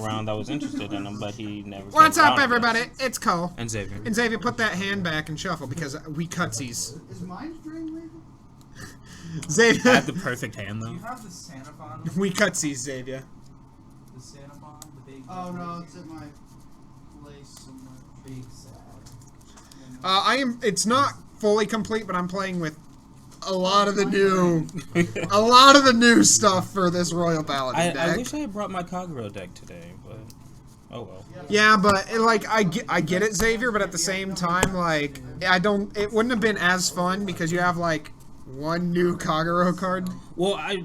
around that was interested in him, but he never. What's came up, around everybody? again. It's Cole. And Xavier. And Xavier, put that hand back and shuffle because we cutsies. Is mine string legal? Xavier. I had the perfect hand, Do though. you have the Santa-Bon? We cutsies, Xavier. The Santa-Bon? The big... Oh no, it's at my place somewhere. Big sad. It's not fully complete, but I'm playing with a lot of the new stuff for this Royal Paladin deck. I wish I had brought my Kagero deck today, but oh well. Yeah, but I get it, Xavier, but at the same time, like it wouldn't have been as fun because you have like one new Kagero card. Well, I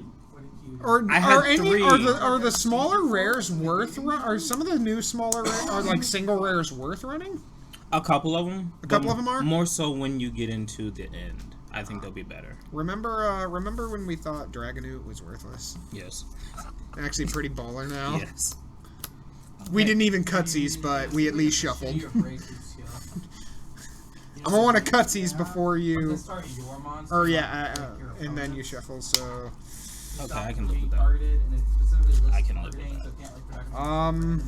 had three. Are the smaller rares worth? Are some of the new smaller are like single rares worth running? A couple of them. A couple of them are? More so when you get into the end. I think they'll be better. Remember when we thought Dragonoot was worthless? Yes. Actually pretty baller now. Yes. We didn't even cutsies, but we at least shuffled. I'm gonna want to cutsies before you... Or yeah, and then you shuffle, so... Okay, I can live with that. I can live with that.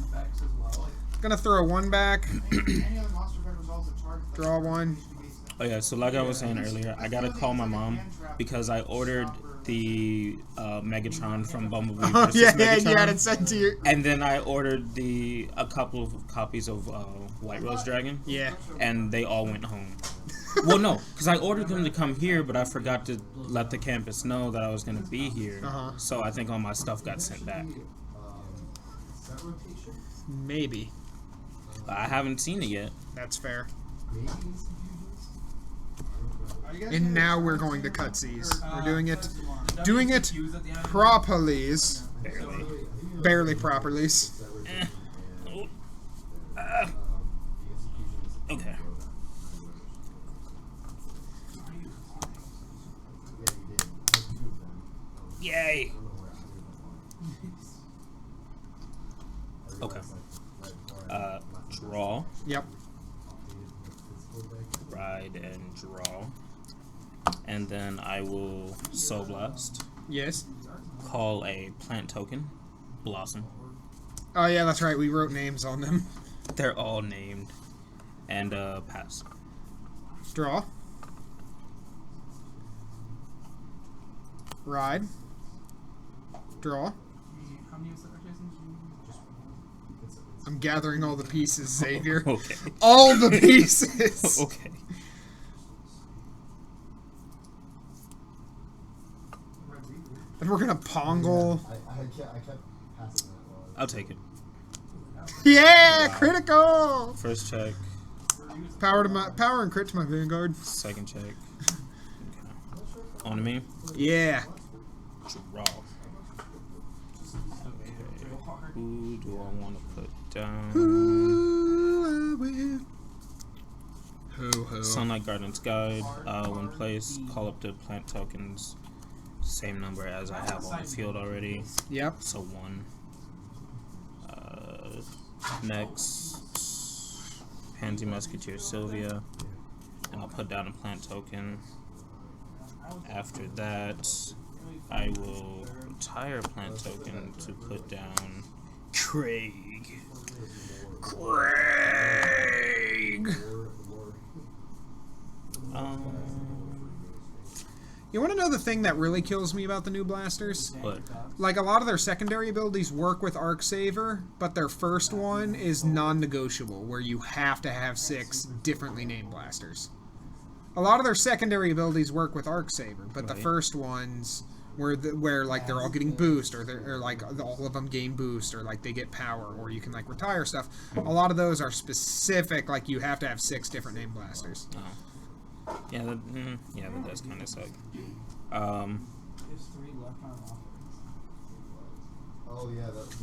Gonna throw one back. Draw one. Oh yeah, so like I was saying earlier, I gotta call my mom because I ordered the Megatron from Bumblebee versus Megatron. You had it sent to you. And then I ordered a couple of copies of White Rose Dragon. Yeah. And they all went home. Well, no, because I ordered them to come here, but I forgot to let the campus know that I was gonna be here. So I think all my stuff got sent back. Maybe. I haven't seen it yet. That's fair. And now we're going to cutsies. We're doing it properly. Barely properly. Okay. Yay. Okay. Draw. Yep. Ride and draw. And then I will Soul Blast. Yes. Call a plant token. Blossom. Oh yeah, that's right. We wrote names on them. They're all named. And pass. Draw. Ride. Draw. I'm gathering all the pieces, Xavier. Okay. All the pieces! Okay. And we're gonna Pongle. I'll take it. Yeah! Wow. Critical! First check. Power and crit to my Vanguard. Second check. Okay. On to me? Yeah. Draw. Okay. Who do I want to put down? Who I will. Who. Sunlight Garden's Guide. When placed, call up the plant tokens. Same number as I have on the field already. Yep. So 1. Next, Pansy Musketeer Sylvia. And I'll put down a plant token. After that, I will retire a plant token to put down Craig. You want to know the thing that really kills me about the new blasters? What? Like, a lot of their secondary abilities work with Arc Saver, but their first one is non-negotiable, where you have to have 6 differently named blasters. A lot of their secondary abilities work with Arc Saver, but the first ones, where like they're all getting boost, or like all of them gain boost, or like they get power, or you can like retire stuff. A lot of those are specific, like you have to have 6 different named blasters. Oh. Yeah, that does kind of suck. Oh yeah, that's.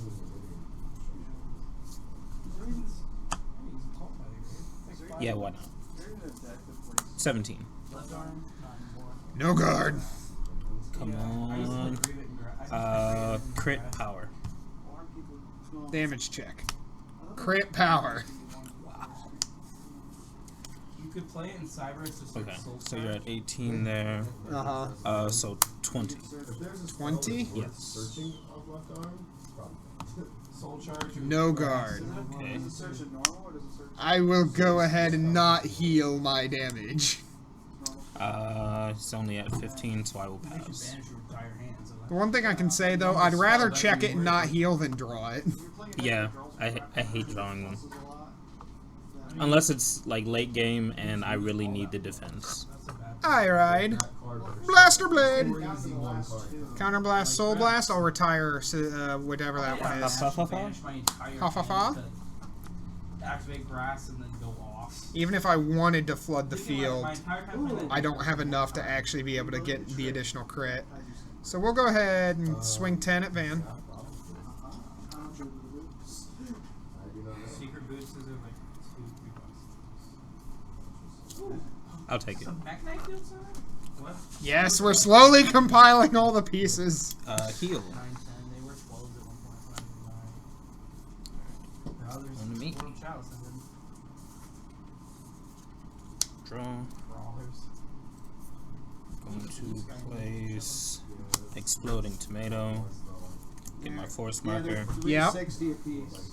Yeah, why not? 17. No guard. Come on. Crit power. Damage check. Crit power. Could play it in Cyber. Okay, so you're at 18 there. So 20. 20? Yes. Soul charge. No guard. Okay. Does it search it normal or does it search I will go ahead and not heal my damage. normal? It's only at 15, so I will You should pass. banish your entire hand. So The one thing I can say though, I'd rather check it and not heal than draw it. You're playing Yeah, against I hate drawing them. this is a lot. Unless it's like late game and I really need the defense. that's a bad. I ride. Blaster Blade! Counterblast, Soul Blast, I'll retire whatever that one is. Banish my entire Ha, ha, ha. hand to activate grass and then go off. Even if I wanted to flood the My field, entire time and then I don't have enough to actually be able to get the additional crit. So we'll go ahead and swing 10 at Van. secret boosts is like 2-3 bucks. I'll take it. Some mechanite field center? What? Yes, we're slowly compiling all the pieces. Heal. 9, 10. They were 12 at one point. The others On to me. World Chalice and then Draw. brawlers. Going to place Exploding Tomato. Get my force marker. Yep. 360 apiece.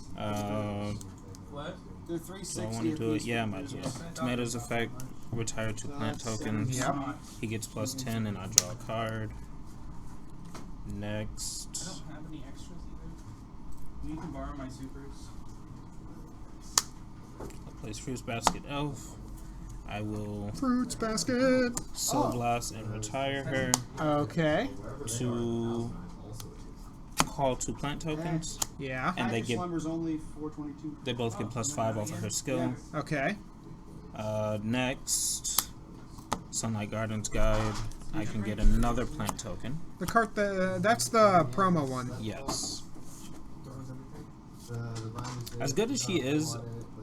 What? They're Do I 360 want to do it? apiece. Yeah, might as well. Tomatoes effect. Retire 2 plant tokens. Yep. He gets plus 10 and I draw a card. I Next. don't have any extras either. You can borrow my supers. I'll place Fruits Basket Elf. I will Fruits basket. Soul Blast and retire her Okay. to call 2 plant tokens. Yeah. And they Package get Slumber's only 422. they both get plus 5 off of her skill. Okay. Next, Sunlight Gardens Guide. I can get another plant token. The cart, that's the promo one. Yes. Throws everything. As good as she is,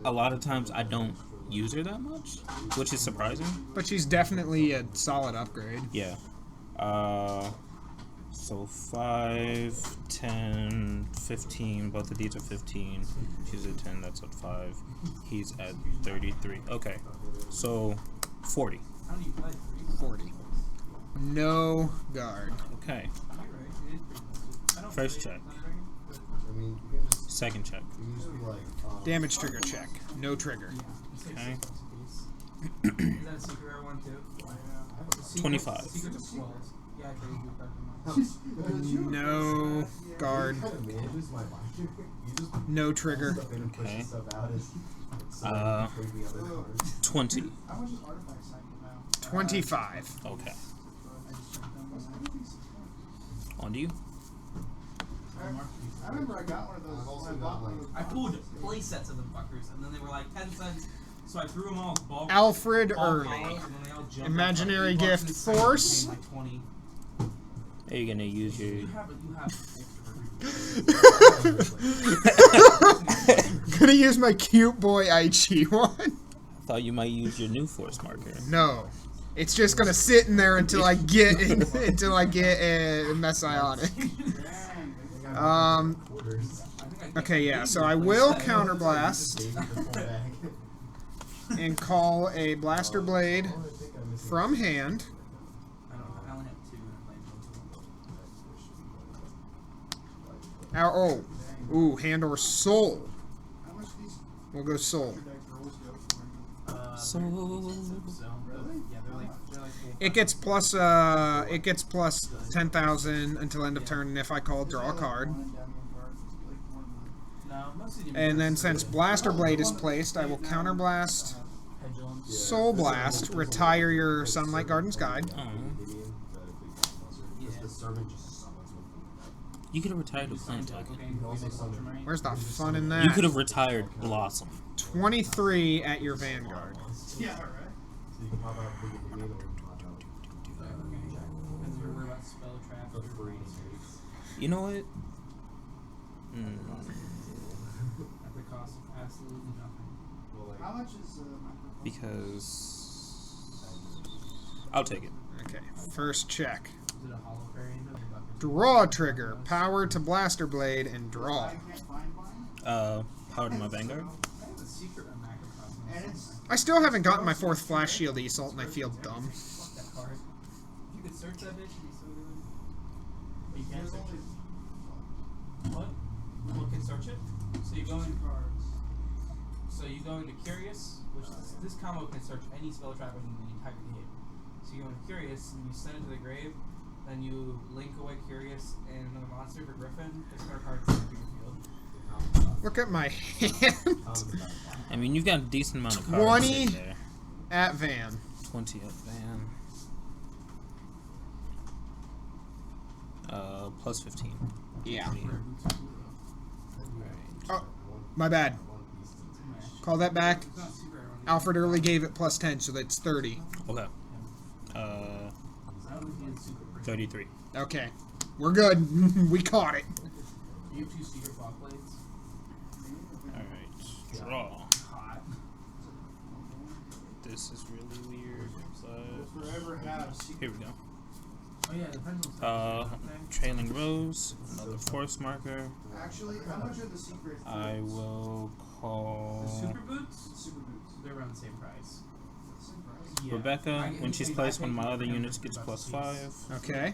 a lot of times I don't use her that much, which is surprising. But she's definitely a solid upgrade. Yeah. So 5, 10, 15. Both of these are 15. She's at 10. That's at 5. He's at 33. Okay. So 40. How do you play? 40. No guard. Okay. You're right. It is pretty close. I don't First play check. Thundering, but Second check. Damage trigger check. No trigger. yeah, it's like Okay. 6 bucks a piece. Is that a secret rare one too? The secret- 25. The secrets of 12. Yeah, I traded you back in my. No guard. No trigger. Okay. 20. How much is Artifact Cycle now? 25. Okay. I just checked them. On to you. I remember I got one of those. When I bought one of those. I pulled play sets of them fuckers, and then they were like 10 cents. So I threw them all bulk. Alfred bulk Early. hollows, and then they all jumped up Imaginary like $8 gift inside, and force. paid like 20. Are you gonna use your? You have Gonna use my cute boy Aichi one. I thought you might use your new force marker. No. It's just gonna sit in there until I get a Messianic. Okay, yeah. So I will counterblast and call a Blaster Blade from hand. I only have 2 and I'm playing both of them. Oh, ooh, hand or soul. How much these We'll go soul. deck rolls go for? So Yeah, they're like It gets plus 10,000 until end of turn, and if I call, draw a card. no, most of the And then since Blaster Blade is placed, I will counterblast, pendulum. Soul Blast, retire your Sunlight Gardens Guide. oh, you could have retired a plant token. Where's the fun in that? You could have retired Blossom. 23 at your Vanguard. Yeah, right. You know what? At the cost of absolutely nothing. How much is my Because I'll take it. Okay, first check. Is it a hollow variant? Draw trigger, power to Blaster Blade, and draw. I can't find mine. Power to my Vanguard. I have a secret on Macrocosmos. And it's I still haven't gotten my 4th Flash Shield Assault, and I feel dumb. Fuck that card. If you could search that bitch, it'd be so good. But you can't there's search only it. What? What search it. So you go in. So you go into Curious, which this combo can search any spell trap in the entire game. So you go into Curious and you send it to the grave. Then you link away Curious and another monster for Griffin. Discard cards to your field. Look at my hand. I mean, you've got a decent amount of cards 20 in there. at Van. 20 at Van. Plus 15. Yeah. Right. Oh, my bad. Call that back. Alfred early gave it plus 10, so that's 30. Okay. 33. Okay. We're good. We caught it. You have 2 secret block blades. Alright. Draw. Hot. This is really weird, but Forever have secret. here we go. Oh yeah, the pendulum. Trailing Rose, another force marker. Actually, how much are the secrets? I will The call super boots. Super boots. They're around the same price. Same price. Yeah. Rebecca. When she's placed, one of my other units gets plus 5. Okay.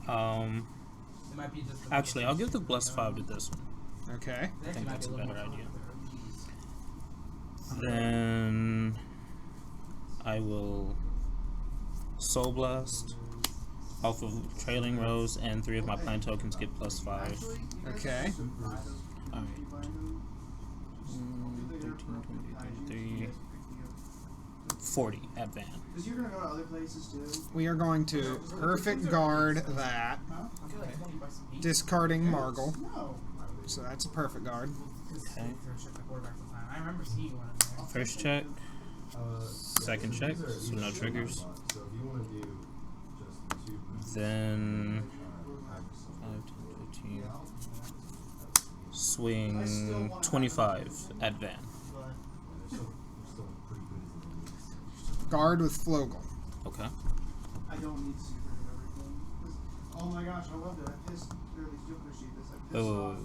It might be just. Actually, I'll give the plus 5 to this one. Okay. I think that's a better idea. Then I will Soul Blast off of Trailing Rose, and 3 of my plant tokens get plus 5. Actually, you guys Okay. should buy those. Alright. You buy them? 13, 23, 40 at Van. Because you're gonna go to other places too. We are going to perfect guard that. Huh? I feel like 20 bucks a piece. Discarding Margle. No. So that's a perfect guard. Okay. I remember seeing one in there. First check, second check, so no triggers. Then 5, 10, 15. Swing 25 at Van. Guard with Flogel. Okay. I don't need secret of everything. 'Cause- Oh my gosh, I loved it. I pissed, or at least Joker sheet this. I pissed Oh. off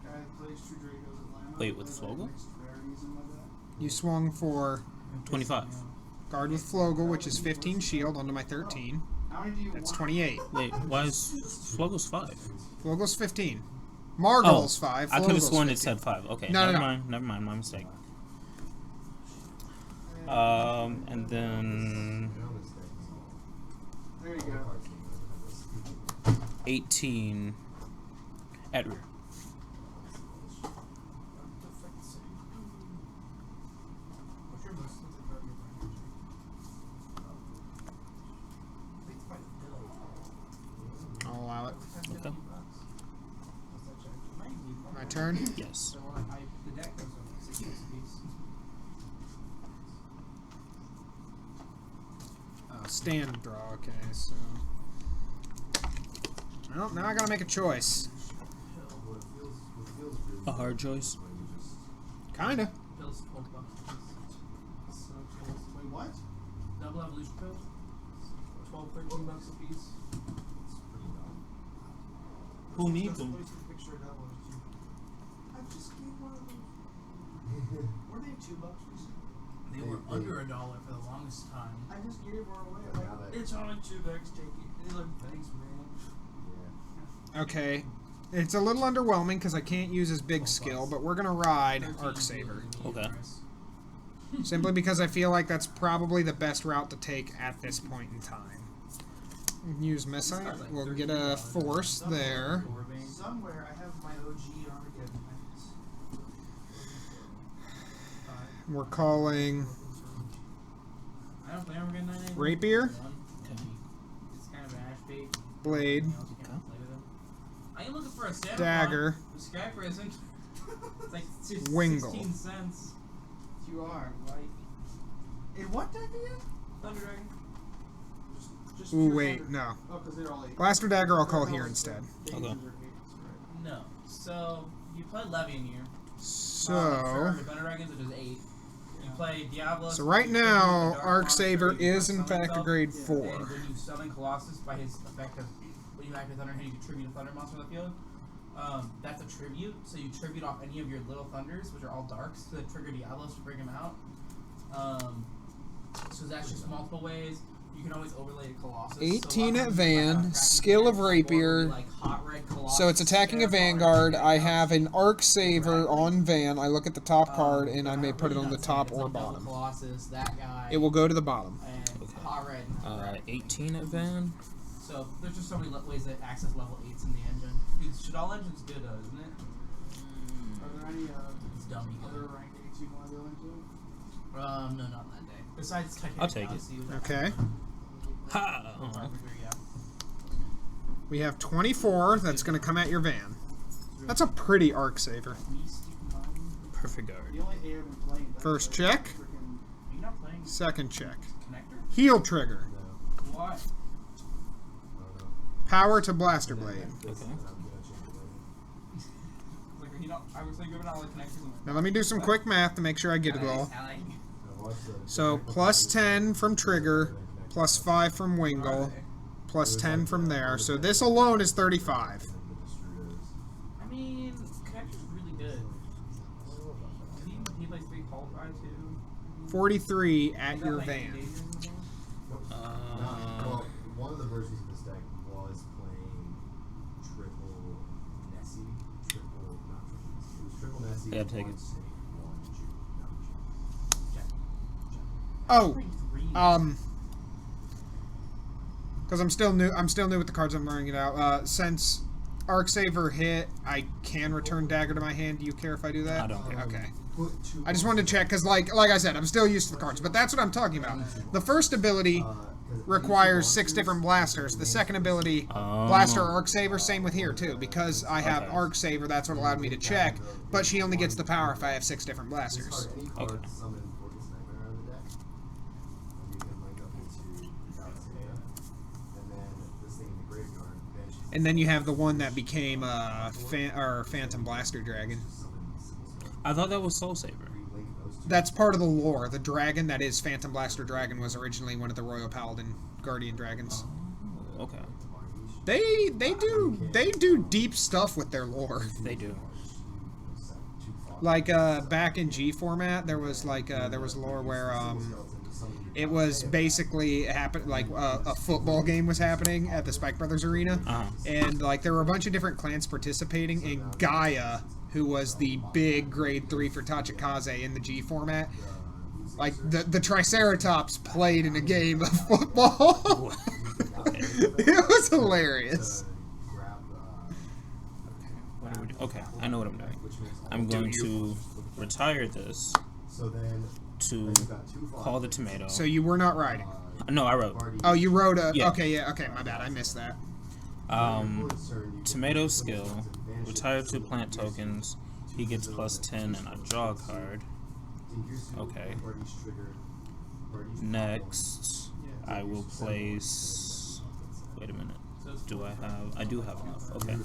guy that plays True Dracos Atlanta. Wait, with plays, Flogel? like, mixed rarities and like that. You swung for 25. guard with Flogel, which is 15 shield onto my 13. How many do you That's want? 28. Wait, why is Flogel's 5? Flogel's 15. Margle's 5. I could have Flogel's sworn it 15. said 5. Okay, No, no, never no. mind, never mind, my mistake. And then There you go. 18 at rear. I'll allow it. Okay. My turn. Yes. Stand draw. Okay, so. Well, now I gotta make a choice. A hard choice. Kinda. Pills, 12 bucks. Wait, what? Double evolution pills. 12, 13 bucks a piece. Who needs them? Let me take a picture of that one. I just gave one of those. Were they $2 recently? They were under $1 for the longest time. I just gave one away. I'm like, It's only $2, take it. They're like, thanks, man. Okay. It's a little underwhelming because I can't use his big skill, but we're gonna ride Arc Saver. Okay. Simply because I feel like that's probably the best route to take at this point in time. Use Missile. We'll get a force there. somewhere I have my OG Armageddon. We're calling I don't play Armageddon anymore. Rapier, It's kind of an ash bait. Blade, I am looking for a Santa Dagger, The Skyper isn't. It's like just Wingle. 16 cents. You are, right? In what deck again? Thunder Dragon. Just Ooh, pure wait, thunder. no. Oh, because they're all 8. Blaster Dagger I'll call here instead. Okay. No. So, you play Levy in here. So, Thunder Dragons, which is 8. You play Diablo. so right now, Arc Saver is in fact a grade And 4. when you summon Colossus by his effect of when you activate Thunder, you contribute a Thunder monster on the field. That's a tribute, so you tribute off any of your little Thunders, which are all darks, to trigger Diablos to bring him out. So that's just multiple ways. You can always overlay a Colossus. 18 so at Van, skill of Rapier. Like hot red Colossus, So it's attacking a Vanguard. I have an Arc Saver on Van. I look at the top card and I may put it on the top or bottom. Colossus, that guy. It will go to the bottom. And Okay. hot red. 18 at Van. So there's just so many ways that access level 8s in the engine. Dude, should all engines good though, isn't it? Are there any It's dummy other good. rank 8s you want to go into? No, not on that day. Besides Titanic I'll take it. Galaxy, which I- Okay. Ha! Yeah. We have 24. That's going to come at your Van. That's a pretty Arc Saver. Perfect guard. The only 8 I've been playing. First check. Freaking Are you not playing Second check. Connector? Heal trigger. Why? Power to Blaster Blade. Okay. Like, are you not? I was like, you're not like connectors. Now let me do some quick math to make sure I get it all. So plus 10 from trigger, plus 5 from Wingle, plus 10 from there. So this alone is 35. I mean, connector's really good. He plays 3 qualified too. 43 at your Van. Well, one of the versions of this deck was playing triple Nessie. Not triple Nessie. It was triple Nessie. Yeah, take one it. Snake, one Juke. Oh, because I'm still new with the cards. I'm learning it out. Since Arc Saver hit, I can return Dagger to my hand. Do you care if I do that? I don't care. Okay. Put 2 I just wanted to check because, like I said, I'm still used to the cards. But that's what I'm talking about. The first ability requires 6 different blasters. The second ability, Blaster or Arc Saver, same with here too. Because I have Okay. Arc Saver, that's what allowed me to check. But she only gets the power if I have 6 different blasters. Any card Okay. summon Focus Nightmare out of the deck. And you can link up into Galaxia. And then this thing in the graveyard, bench. And then you have the one that became Phantom Blaster Dragon. I thought that was Soul Saver. Link those 2. That's part of the lore. The dragon that is Phantom Blaster Dragon was originally one of the Royal Paladin Guardian Dragons. Okay. They do deep stuff with their lore. They do. Like back in G format, there was lore where it was basically a football game was happening at the Spike Brothers Arena, and like there were a bunch of different clans participating. And Gaia, who was the big grade 3 for Tachikaze in the G format, like the Triceratops played in a game of football. It was hilarious. What do we do? Okay, I know what I'm doing. I'm going to retire this So then to call the tomato. So you were not riding. No, I wrote. Oh, you wrote a. Yeah. Okay, yeah. Okay, my bad. I missed that. Tomato skill. Retire 2 plant tokens. He gets plus 10 and I draw a card. Okay. Next, I will place. Wait a minute. Do I have? I do have enough. Okay.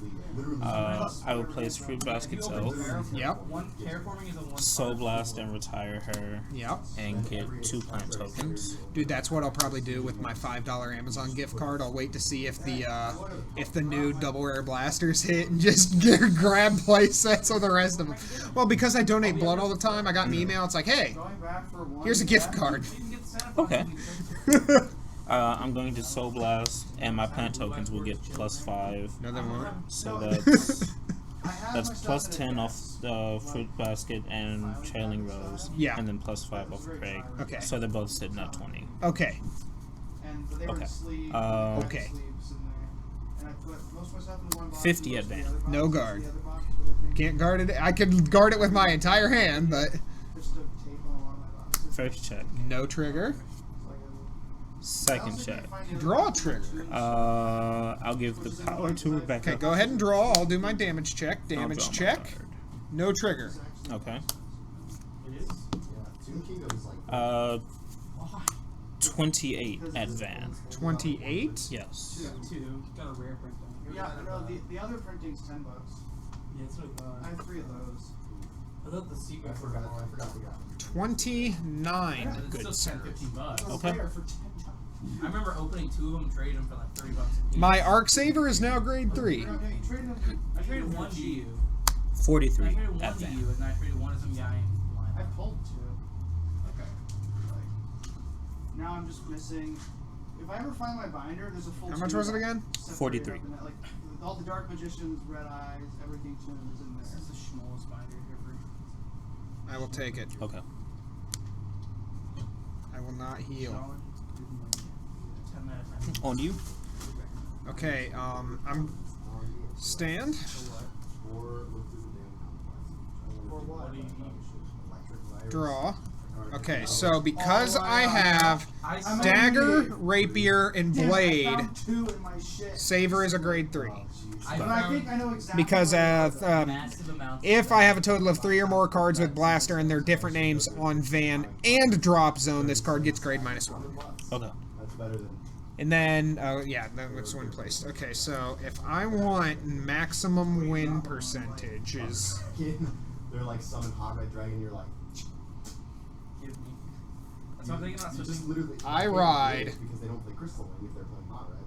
I will place Fruit Basket Elf, Yep. One terraforming is a 1. Soul Blast, and retire her, Yep. and get 2 plant tokens. Dude, that's what I'll probably do with my $5 Amazon gift card. I'll wait to see if the new double rare blasters hit and just grab play sets of the rest of them. Well, because I donate blood all the time, I got an email. It's like, hey, Going back for one. here's a gift card. Okay. I'm going to Soul Blast, and my plant tokens will get plus 5. Another one. So that's plus 10 off the Fruit Basket and Trailing Rose. Yeah. And then plus 5 off Craig. Okay. So they're both sitting at 20. Okay. And they were Okay. asleep. Okay. Sleeves in there. And I put most of my stuff in one box. 50 and most of the at other boxes No in guard. the other boxes, but I think Can't guard it. I could guard it with my entire hand, but there's still tape on a lot of my boxes. First check. no trigger. Second check. Draw a trigger. I'll give the power to Rebecca. Okay, go ahead and draw. I'll do my damage check. I'll Damage draw my check. card. No trigger. Okay. Yeah, Toon Kingdom's like 28 at Van. 28. Yes. 2. Got a rare print though. Yeah, no, the other printing's $10. Yeah, that's what I thought. I have 3 of those. I thought the secret I forgot we got it. 29. It's Good still sir. $10-15. Okay. Rare for $10. I remember opening 2 of them and trading them for like $30 a piece. My Arc Saver is now grade 3. No, you traded them. I traded 1 to you. 43 I traded 1 at to Van. you, and I traded 1 to some guy. I pulled 2. Okay. Like, now I'm just missing. If I ever find my binder, there's a full. How much was it again? 43. Like all the Dark Magicians, Red Eyes, everything tuned is in This there. is the smallest binder ever. I will take it. Okay. I will not heal. 10 out of 10. On you. Okay, I'm stand. Or look through the damn Or what? What do you need? electric virus. Draw. Okay, so because I have I'm dagger, only- rapier, and Damn, I blade, found 2 in my shit. saver is a grade 3. I But I think I know exactly. Because massive amounts if I have a total of 3 or more cards with blaster and their different names on van and drop zone, this card gets grade -1. Okay. That's better than. And then, yeah, that's one placed. Okay, so if I want maximum win percentages, They're like summon Hot Red Dragon. You're like. give me. That's what I'm thinking about You just switching. literally. I you can't ride. do it because they don't play Crystal Wing if they're playing Hot Red.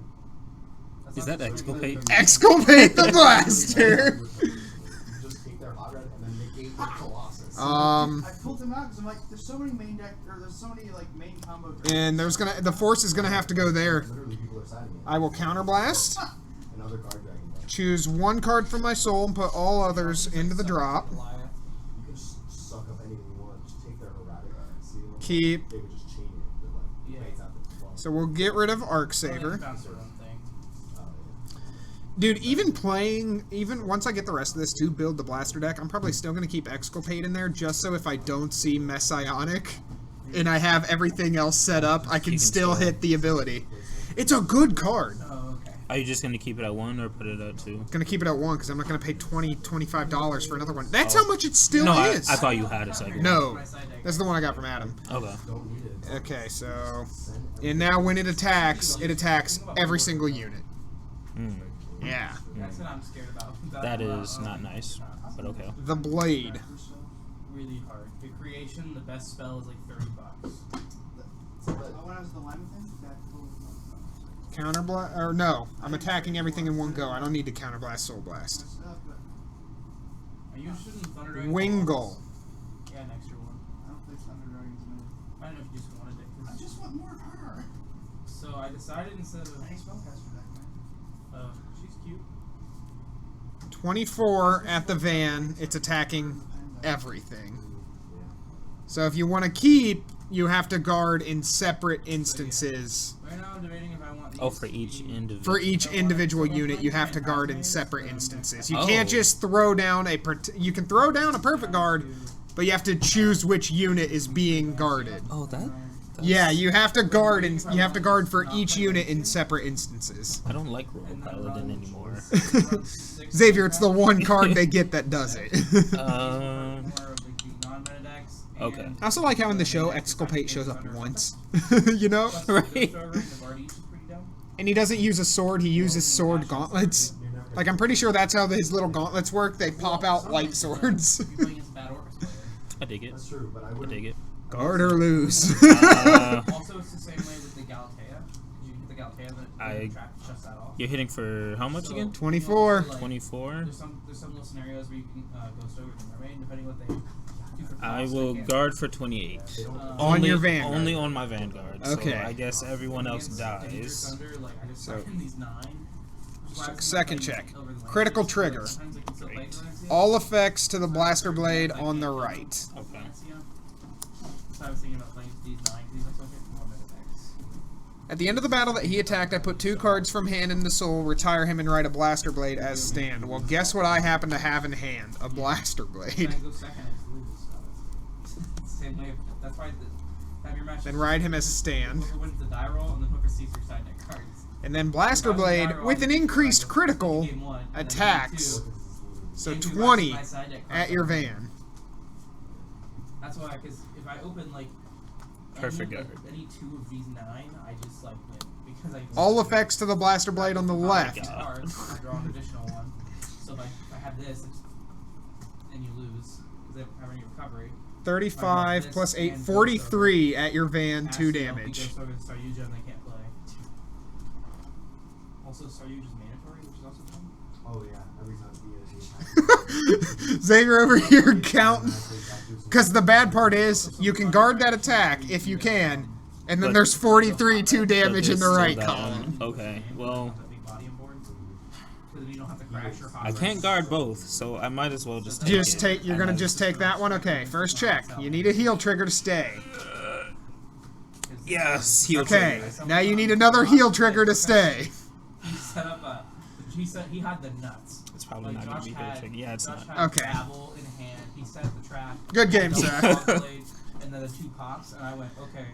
That's Is what that I'm switching. exculpate? exculpate the blaster! You just take their Hot Red and then negate their Colossus. Um, I pulled them out because I'm like, there's so many main deck, or there's so many like main combo. and the force is gonna have to go there. Literally, people are siding it. I will counterblast, Another Guard Dragon. Deck. choose one card from my soul, and put all others into the drop. You can just suck up anything you want. Just take their erratic ceiling. Keep. They would just chain it. They're like, Yeah. fates out the 12. So we'll get rid of Arc Saver. Dude, even once I get the rest of this to build the blaster deck, I'm probably still going to keep Exculpate in there just so if I don't see Messianic and I have everything else set up, I can still hit the ability. It's a good card. Oh, okay. Are you just gonna keep it at 1 or put it at 2? Going to keep it at 1 because I'm not going to pay $25 for another one. That's how much it still No, is. I thought you had a second. No, that's the one I got from Adam. Okay. Don't need it. Okay, so... And now when it attacks every single unit. Mm. Yeah. That's what I'm scared about. That is not nice, but okay. The Blade. Really hard. The creation, the best spell is like $30. When I was in the Lima thing, that pulled Counterblast, or no, I'm attacking everything in one go. I don't need to counterblast Soul Blast. stuff, but Are you shooting Thunder Dragon? Wingull. Yeah, an extra one. I don't think Thunder Dragon's in it. I don't know if you just wanted it. I just want more of her. So I decided instead of. Nice spellcaster deck, man. She's cute. 24 at the van. It's attacking everything. So if you want to keep, you have to guard in separate instances. Right now I'm debating if I want. Oh, for each individual. For each individual unit, you have to guard in separate instances. You can't just throw down you can throw down a perfect guard, but you have to choose which unit is being guarded. Oh, that's Yeah, you have to guard and you have to guard for each unit in separate instances. I don't like Royal Paladin anymore. Xavier, it's the one card they get that does it. Okay. I also like how in the show Exculpate shows up once. You know? Right. And he doesn't use a sword, he uses sword gauntlets. Like, I'm pretty sure that's how his little gauntlets work. They pop out light swords. I dig it. That's true, but I I would. dig it. Guard or lose. Also, it's the same way with the Galatea. You hit the Galatea, I- the trap shuts that off. You're hitting for how much So, again? 24. like, 24. There's some little scenarios where you can ghost over the mermaid, depending what they do for I cost, will they can't. guard for 28. On your Vanguard. Only on my Vanguard. Okay. So I guess everyone else Against dies. Thunder, like, I just So- stuck in these 9. which is why I was Second thinking check. about playing over the Critical Lancers, trigger. sometimes I can still play Great. the Lancers. All effects to the blaster blade on the right. So Okay. I was thinking about playing these 9 because these like don't get more meta attacks. At the end of the battle that he attacked, I put 2 cards from hand into soul, retire him, and write a blaster blade as stand. Well, guess what I happen to have in hand? A blaster When I blade. go second, I lose. So it's the same way. That's why have your match. Then ride him as stand. Whoever wins the die roll, and then whoever sees your side deck cards. And then blaster blade, with an increased critical, Game 1, and then attacks. game 2, So game 2 20 my side deck at cards your are- van. That's why, because if I open like Perfect any, guard. any 2 of these 9, I just like win because I All effects to the blaster blade on the left. Cards, I draw an additional one. So if I have this, and you lose because I don't have any recovery. 35 plus 8, 43 at your van, 2 damage. So Saryuja and they can't play. Also, Saryuja is mandatory, which is also fun. Oh yeah, every time he attacks. Xavier over here counting. Because the bad part is, you can guard that attack if you can, And then But- there's 43 2 but damage in there's the still right that column. one. Okay, well, Big body on board. So then you don't have to crash or I can't guard both, so I might as well just take Just it. take. You're I gonna might just as- take that one. Okay, first check. You need a heal trigger to stay. Yes, heal Okay, trigger. now you need another heal trigger to stay. He set up a. He said he had the nuts. It's probably Like not gonna Josh be had, heal trigger. Yeah, it's Josh not. had Okay. gravel in hand. He set the trap. Good game, double Zach. claw blade, and then the 2 pops, and I went okay.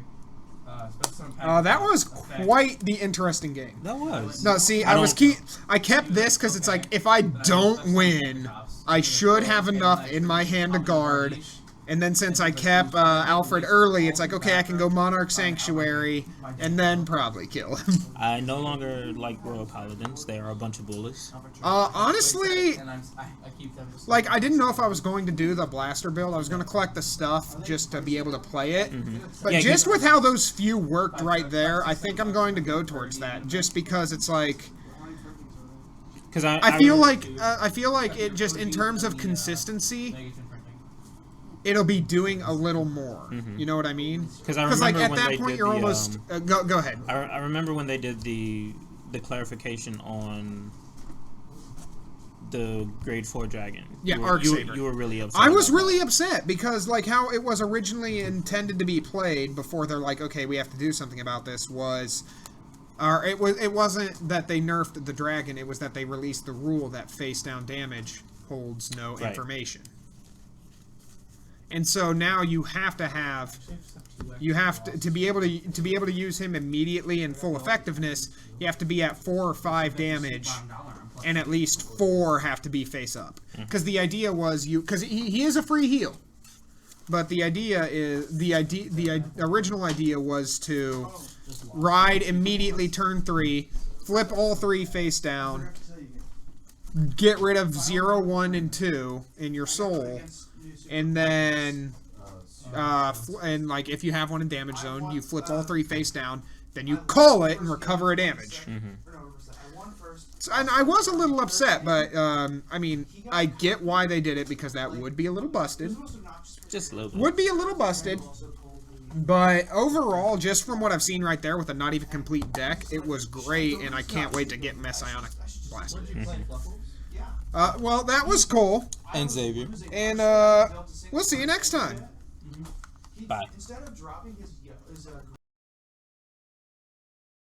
Special summon package That was effect. quite the interesting game. That was. No, see, I don't- I kept this because it's like if I don't win, I should have enough in my hand to guard. And then since I kept Alfred early, it's like, okay, I can go Monarch Sanctuary and then probably kill him. I no longer like Royal Paladins. They are a bunch of bullies. Honestly, And I keep them just like, I didn't know if I was going to do the blaster build. I was going to collect the stuff just to be able to play it. But Yeah, just with how those few worked right there, I think I'm going to go towards that. Just because it's like, Because I feel like it just in terms of consistency, negative printing. it'll be doing a little more. You know what I mean? Because I Because like remember at when that they point did you're the, almost go ahead. I remember when they did the clarification on the grade 4 dragon. Yeah, you were, Arc you, Saber. you were really upset. I was about really upset because like how it was originally intended to be played before they're like, okay, we have to do something about this was. It wasn't that they nerfed the dragon, it was that they released the rule that face down damage holds no Right. information. And so now you have to have to be able to use him immediately in full effectiveness, you have to be at 4 or 5 damage and at least 4 have to be face up. Because the idea was because he is a free heal. But the idea is the original idea was to ride immediately turn 3, flip all 3 face down, get rid of 0, 1, and 2 in your soul, and then and like if you have one in damage zone, you flip all 3 face down, then you call it and recover a damage. So, and I was a little upset, but I mean, I get why they did it because that would be a little busted. just a little bit. Would be a little busted. But overall, just from what I've seen right there with a not even complete deck, it was great, and I can't wait to get Messianic Blaster. Well, that was Cole, And Xavier. and we'll see you next time. Bye. Instead of dropping his